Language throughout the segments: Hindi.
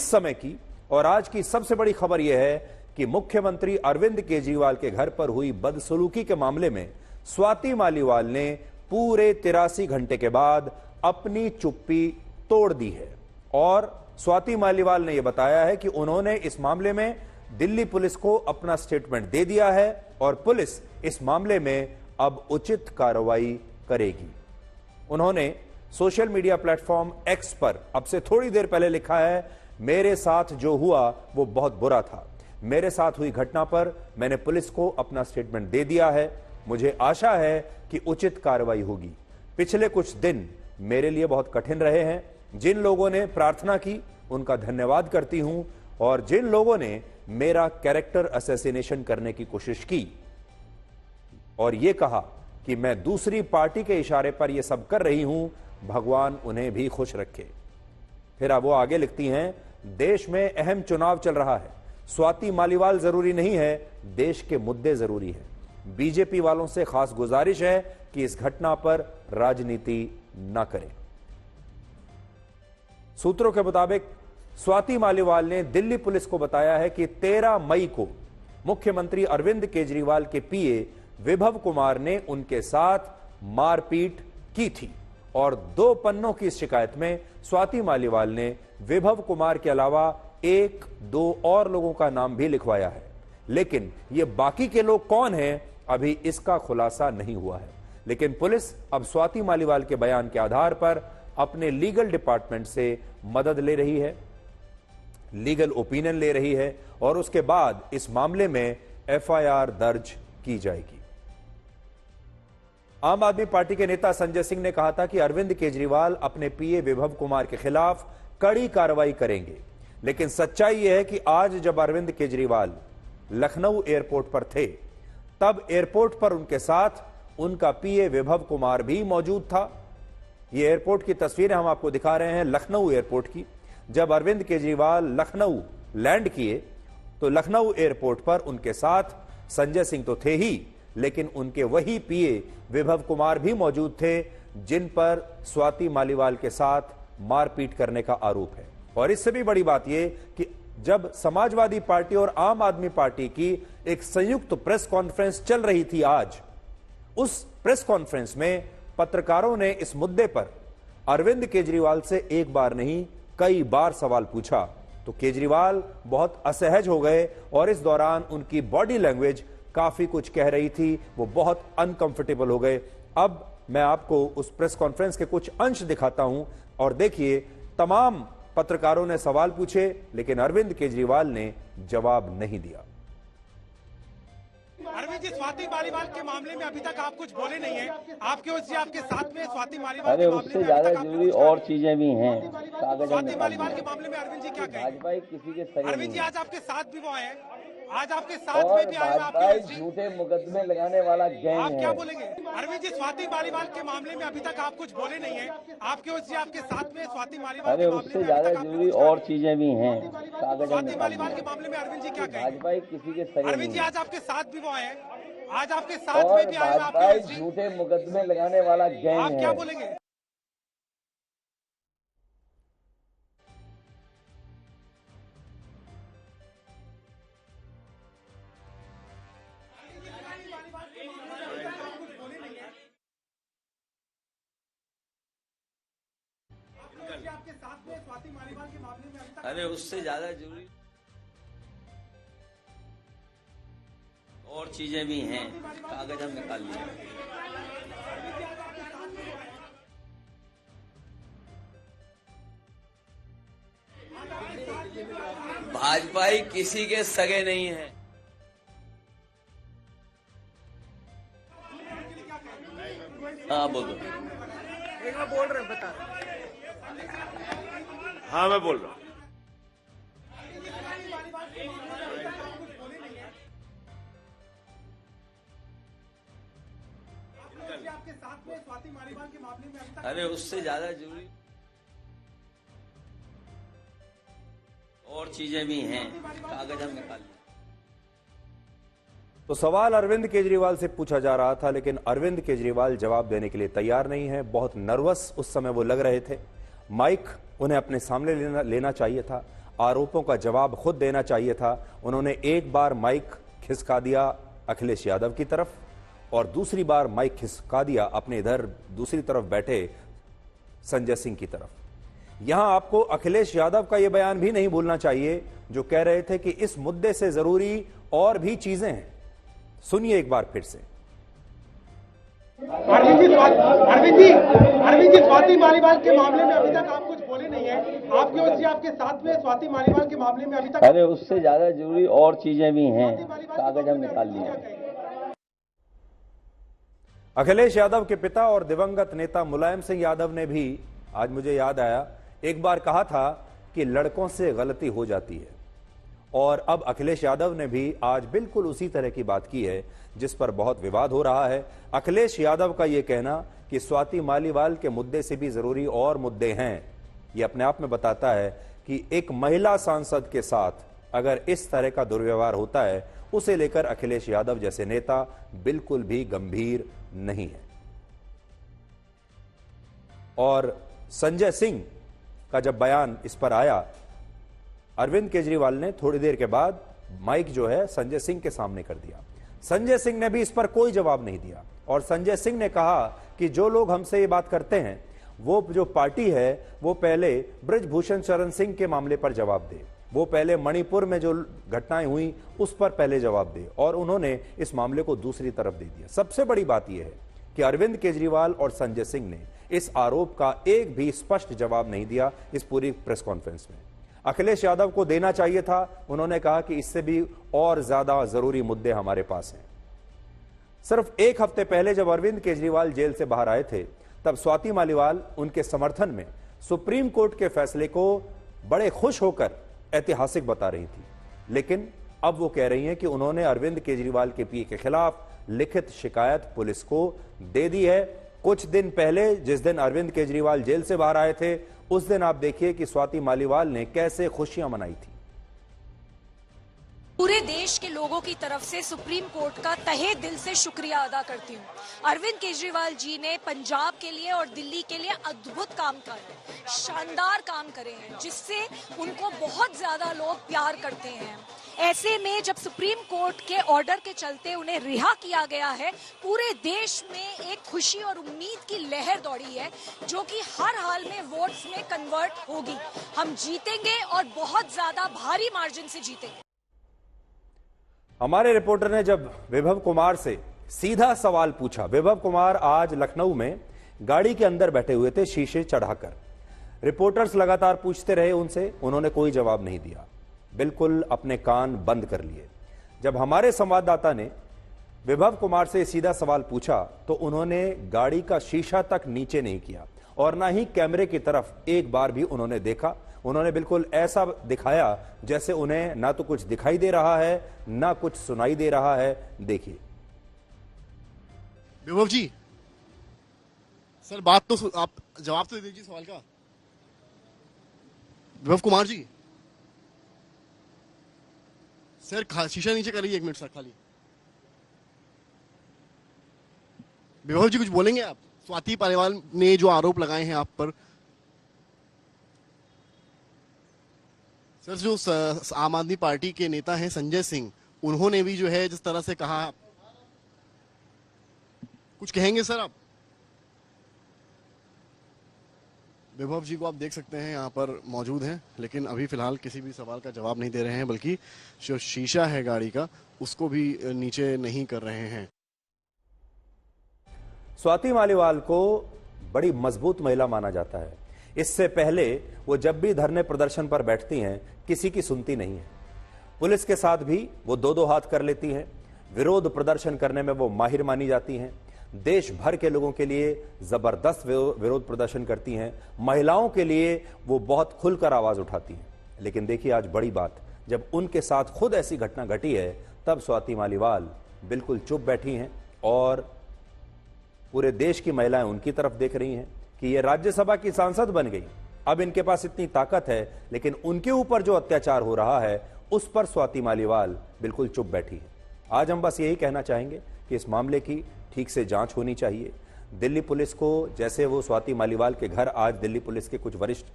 इस समय की और आज की सबसे बड़ी खबर यह है कि मुख्यमंत्री अरविंद केजरीवाल के घर पर हुई बदसलूकी के मामले में स्वाति मालीवाल ने पूरे 83 घंटे के बाद अपनी चुप्पी तोड़ दी है और स्वाति मालीवाल ने यह बताया है कि उन्होंने इस मामले में दिल्ली पुलिस को अपना स्टेटमेंट दे दिया है और पुलिस इस मामले में अब उचित कार्रवाई करेगी। उन्होंने सोशल मीडिया प्लेटफॉर्म एक्स पर अब से थोड़ी देर पहले लिखा है, मेरे साथ जो हुआ वो बहुत बुरा था। मेरे साथ हुई घटना पर मैंने पुलिस को अपना स्टेटमेंट दे दिया है। मुझे आशा है कि उचित कार्रवाई होगी। पिछले कुछ दिन मेरे लिए बहुत कठिन रहे हैं। जिन लोगों ने प्रार्थना की उनका धन्यवाद करती हूं और जिन लोगों ने मेरा कैरेक्टर असैसिनेशन करने की कोशिश की और यह कहा कि मैं दूसरी पार्टी के इशारे पर यह सब कर रही हूं, भगवान उन्हें भी खुश रखे। फिर अब वो आगे लिखती हैं, देश में अहम चुनाव चल रहा है। स्वाति मालीवाल जरूरी नहीं है, देश के मुद्दे जरूरी है। बीजेपी वालों से खास गुजारिश है कि इस घटना पर राजनीति न करें। सूत्रों के मुताबिक स्वाति मालीवाल ने दिल्ली पुलिस को बताया है कि 13 मई को मुख्यमंत्री अरविंद केजरीवाल के पीए विभव कुमार ने उनके साथ मारपीट की थी और 2 पन्नों की शिकायत में स्वाति मालीवाल ने विभव कुमार के अलावा 1-2 और लोगों का नाम भी लिखवाया है, लेकिन ये बाकी के लोग कौन हैं अभी इसका खुलासा नहीं हुआ है। लेकिन पुलिस अब स्वाति मालीवाल के बयान के आधार पर अपने लीगल डिपार्टमेंट से मदद ले रही है, लीगल ओपिनियन ले रही है और उसके बाद इस मामले में एफआईआर दर्ज की जाएगी। आम आदमी पार्टी के नेता संजय सिंह ने कहा था कि अरविंद केजरीवाल अपने पीए विभव कुमार के खिलाफ कड़ी कार्रवाई करेंगे, लेकिन सच्चाई यह है कि आज जब अरविंद केजरीवाल लखनऊ एयरपोर्ट पर थे तब एयरपोर्ट पर उनके साथ उनका पीए विभव कुमार भी मौजूद था। ये एयरपोर्ट की तस्वीरें हम आपको दिखा रहे हैं लखनऊ एयरपोर्ट की। जब अरविंद केजरीवाल लखनऊ लैंड किए तो लखनऊ एयरपोर्ट पर उनके साथ संजय सिंह तो थे ही, लेकिन उनके वही पीए विभव कुमार भी मौजूद थे जिन पर स्वाति मालीवाल के साथ मारपीट करने का आरोप है। और इससे भी बड़ी बात यह कि जब समाजवादी पार्टी और आम आदमी पार्टी की एक संयुक्त प्रेस कॉन्फ्रेंस चल रही थी आज, उस प्रेस कॉन्फ्रेंस में पत्रकारों ने इस मुद्दे पर अरविंद केजरीवाल से एक बार नहीं कई बार सवाल पूछा तो केजरीवाल बहुत असहज हो गए और इस दौरान उनकी बॉडी लैंग्वेज काफी कुछ कह रही थी, वो बहुत अनकंफर्टेबल हो गए। अब मैं आपको उस प्रेस कॉन्फ्रेंस के कुछ अंश दिखाता हूं और देखिए, तमाम पत्रकारों ने सवाल पूछे लेकिन अरविंद केजरीवाल ने जवाब नहीं दिया। अरविंद जी, स्वाति मालीवाल के मामले में अभी तक आप कुछ बोले नहीं हैं। आपके ओर से आपके साथ में स्वाति मालीवाल अरे उससे ज्यादा जरूरी और चीजें भी हैं। स्वाति मालीवाल के मामले में अरविंद जी क्या कहेंगे? भाजपा ही किसी के सगे अरविंद जी, आज आपके साथ भी वो आए हैं, आज आपके साथ और में भी आए हैं, भाजपा ही झूठे मुकदमे लगाने वाला गैंग आप है। क्या बोलेंगे? अरविंद जी, स्वाति मालीवाल के मामले में अभी तक आप कुछ बोले नहीं हैं। आपके ओर से आपके साथ में स्वाति मालीवाल अरे उससे ज्यादा जरूरी और चीजें भी हैं। स्वाति मालीवाल के मामले में अरविंद जी क्या कहेंगे? भाजपा ही किसी के सगे अरविंद जी, आज आपके साथ भी वो आए हैं, आज आपके साथ और में भी आए हैं, भाजपा ही झूठे मुकदमे लगाने वाला गैंग आप क्या है। बोलेंगे? आपके साथ में स्वाति मालीवाल के मामले में अभी तक अरे उससे ज्यादा जरूरी और चीजें भी हैं। कागज हम निकाल लिए। भाजपा ही किसी के सगे नहीं है। हाँ बोलो। एक बार बोल रहे हैं, बता। हाँ मैं बोल रहा हूँ। आपके साथ में स्वाति मालीवाल के मामले में अभी तक अरे उससे ज्यादा जरूरी और चीजें भी हैं। कागज हम निकाल लिए। तो सवाल अरविंद केजरीवाल से पूछा जा रहा था, लेकिन अरविंद केजरीवाल जवाब देने के लिए तैयार नहीं है। बहुत नर्वस उस समय वो लग रहे थे। माइक उन्हें अपने सामने लेना चाहिए था। आरोपों का जवाब खुद देना चाहिए था। उन्होंने एक बार माइक खिसका दिया अखिलेश यादव की तरफ और दूसरी बार माइक खिसका दिया अपने इधर दूसरी तरफ बैठे संजय सिंह की तरफ। यहां आपको अखिलेश यादव का यह बयान भी नहीं भूलना चाहिए जो कह रहे थे कि इस मुद्दे से जरूरी और भी चीजें हैं। सुनिए एक बार फिर से। अरविंद जी स्वाति मालीवाल के मामले में अभी तक आप कुछ बोले नहीं है। आपकी ओर से आपके साथ में स्वाति मालीवाल के मामले में अभी तक अरे उससे ज्यादा जरूरी और चीजें भी हैं, कागज हम निकाल लिए। अखिलेश यादव के पिता और दिवंगत नेता मुलायम सिंह यादव ने भी, आज मुझे याद आया, एक बार कहा था कि लड़कों से गलती हो जाती है, और अब अखिलेश यादव ने भी आज बिल्कुल उसी तरह की बात की है जिस पर बहुत विवाद हो रहा है। अखिलेश यादव का यह कहना कि स्वाति मालीवाल के मुद्दे से भी जरूरी और मुद्दे हैं, यह अपने आप में बताता है कि एक महिला सांसद के साथ अगर इस तरह का दुर्व्यवहार होता है, उसे लेकर अखिलेश यादव जैसे नेता बिल्कुल भी गंभीर नहीं है। और संजय सिंह का जब बयान इस पर आया, अरविंद केजरीवाल ने थोड़ी देर के बाद माइक जो है संजय सिंह के सामने कर दिया। संजय सिंह ने भी इस पर कोई जवाब नहीं दिया और संजय सिंह ने कहा कि जो लोग हमसे ये बात करते हैं, वो जो पार्टी है वो पहले बृजभूषण शरण सिंह के मामले पर जवाब दे, वो पहले मणिपुर में जो घटनाएं हुई उस पर पहले जवाब दे, और उन्होंने इस मामले को दूसरी तरफ दे दिया। सबसे बड़ी बात यह है कि अरविंद केजरीवाल और संजय सिंह ने इस आरोप का एक भी स्पष्ट जवाब नहीं दिया इस पूरी प्रेस कॉन्फ्रेंस में। अखिलेश यादव को देना चाहिए था। उन्होंने कहा कि इससे भी और ज्यादा जरूरी मुद्दे हमारे पास हैं। सिर्फ एक हफ्ते पहले जब अरविंद केजरीवाल जेल से बाहर आए थे, तब स्वाति मालीवाल उनके समर्थन में सुप्रीम कोर्ट के फैसले को बड़े खुश होकर ऐतिहासिक बता रही थी, लेकिन अब वो कह रही हैं कि उन्होंने अरविंद केजरीवाल के पीए के खिलाफ लिखित शिकायत पुलिस को दे दी है। कुछ दिन पहले जिस दिन अरविंद केजरीवाल जेल से बाहर आए थे, उस दिन आप देखिए कि स्वाति मालीवाल ने कैसे खुशियां मनाई थी। पूरे देश के लोगों की तरफ से सुप्रीम कोर्ट का तहे दिल से शुक्रिया अदा करती हूँ। अरविंद केजरीवाल जी ने पंजाब के लिए और दिल्ली के लिए अद्भुत काम करे, शानदार काम करे हैं, जिससे उनको बहुत ज्यादा लोग प्यार करते हैं। ऐसे में जब सुप्रीम कोर्ट के ऑर्डर के चलते उन्हें रिहा किया गया है, पूरे देश में एक खुशी और उम्मीद की लहर दौड़ी है, जो कि हर हाल में वोट्स में कन्वर्ट होगी। हम जीतेंगे और बहुत ज्यादा भारी मार्जिन से जीतेंगे। हमारे रिपोर्टर ने जब विभव कुमार से सीधा सवाल पूछा, विभव कुमार आज लखनऊ में गाड़ी के अंदर बैठे हुए थे शीशे चढ़ाकर। रिपोर्टर्स लगातार पूछते रहे उनसे, उन्होंने कोई जवाब नहीं दिया, बिल्कुल अपने कान बंद कर लिए। जब हमारे संवाददाता ने विभव कुमार से सीधा सवाल पूछा तो उन्होंने गाड़ी का शीशा तक नीचे नहीं किया और ना ही कैमरे की तरफ एक बार भी उन्होंने देखा। उन्होंने बिल्कुल ऐसा दिखाया जैसे उन्हें ना तो कुछ दिखाई दे रहा है ना कुछ सुनाई दे रहा है। देखिए विभव जी, सर बात तो आप जवाब तो दे दीजिए सवाल का। विभव कुमार जी, सर शीशा नीचे करिए एक मिनट सर खाली। विभव जी कुछ बोलेंगे आप? स्वाति मालीवाल ने जो आरोप लगाए हैं आप पर, सर जो आम आदमी पार्टी के नेता हैं संजय सिंह, उन्होंने भी जो है जिस तरह से कहा, कुछ कहेंगे सर आप? विभव जी को आप देख सकते हैं यहाँ पर मौजूद हैं, लेकिन अभी फिलहाल किसी भी सवाल का जवाब नहीं दे रहे हैं, बल्कि जो शीशा है गाड़ी का उसको भी नीचे नहीं कर रहे हैं। स्वाति मालीवाल को बड़ी मजबूत महिला माना जाता है। इससे पहले वो जब भी धरने प्रदर्शन पर बैठती हैं, किसी की सुनती नहीं है। पुलिस के साथ भी वो दो हाथ कर लेती हैं। विरोध प्रदर्शन करने में वो माहिर मानी जाती हैं। देश भर के लोगों के लिए जबरदस्त विरोध प्रदर्शन करती हैं। महिलाओं के लिए वो बहुत खुलकर आवाज उठाती हैं। लेकिन देखिए आज बड़ी बात, जब उनके साथ खुद ऐसी घटना घटी है, तब स्वाति मालीवाल बिल्कुल चुप बैठी हैं और पूरे देश की महिलाएं उनकी तरफ देख रही हैं कि ये राज्यसभा की सांसद बन गई, अब इनके पास इतनी ताकत है, लेकिन उनके ऊपर जो अत्याचार हो रहा है उस पर स्वाति मालीवाल बिल्कुल चुप बैठी है। आज हम बस यही कहना चाहेंगे कि इस मामले की ठीक से जांच होनी चाहिए। दिल्ली पुलिस को, जैसे वो स्वाति मालीवाल के घर आज दिल्ली पुलिस के कुछ वरिष्ठ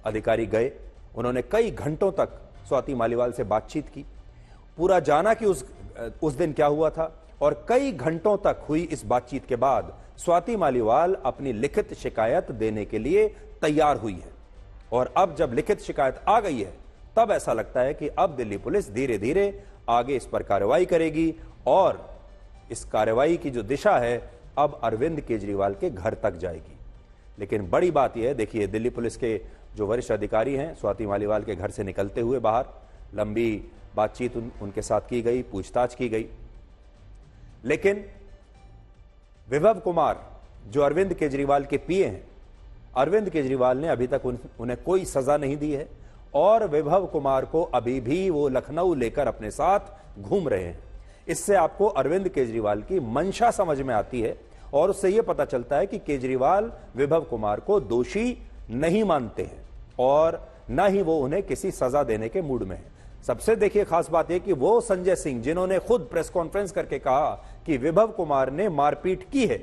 अधिकारी गए उन्होंने कई घंटों तक स्वाति मालीवाल से बातचीत की, पूरा जाना कि उस दिन क्या हुआ था, और कई घंटों तक हुई इस बातचीत के बाद स्वाति मालीवाल अपनी लिखित शिकायत देने के लिए तैयार हुई है। और अब जब लिखित शिकायत आ गई है, तब ऐसा लगता है कि अब दिल्ली पुलिस धीरे धीरे आगे इस पर कार्रवाई करेगी और इस कार्रवाई की जो दिशा है अब अरविंद केजरीवाल के घर तक जाएगी। लेकिन बड़ी बात यह है, देखिए दिल्ली पुलिस के जो वरिष्ठ अधिकारी हैं, स्वाति मालीवाल के घर से निकलते हुए बाहर लंबी बातचीत उनके साथ की गई, पूछताछ की गई, लेकिन विभव कुमार जो अरविंद केजरीवाल के पीए हैं, अरविंद केजरीवाल ने अभी तक उन्हें कोई सजा नहीं दी है और विभव कुमार को अभी भी वो लखनऊ लेकर अपने साथ घूम रहे हैं। इससे आपको अरविंद केजरीवाल की मंशा समझ में आती है और उससे यह पता चलता है कि केजरीवाल विभव कुमार को दोषी नहीं मानते हैं और न ही वो उन्हें किसी सजा देने के मूड में है। सबसे देखिए खास बात यह कि वो संजय सिंह, जिन्होंने खुद प्रेस कॉन्फ्रेंस करके कहा कि विभव कुमार ने मारपीट की है,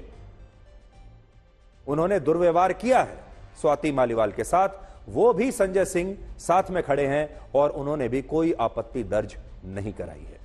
उन्होंने दुर्व्यवहार किया है स्वाति मालीवाल के साथ, वो भी संजय सिंह साथ में खड़े हैं और उन्होंने भी कोई आपत्ति दर्ज नहीं कराई है।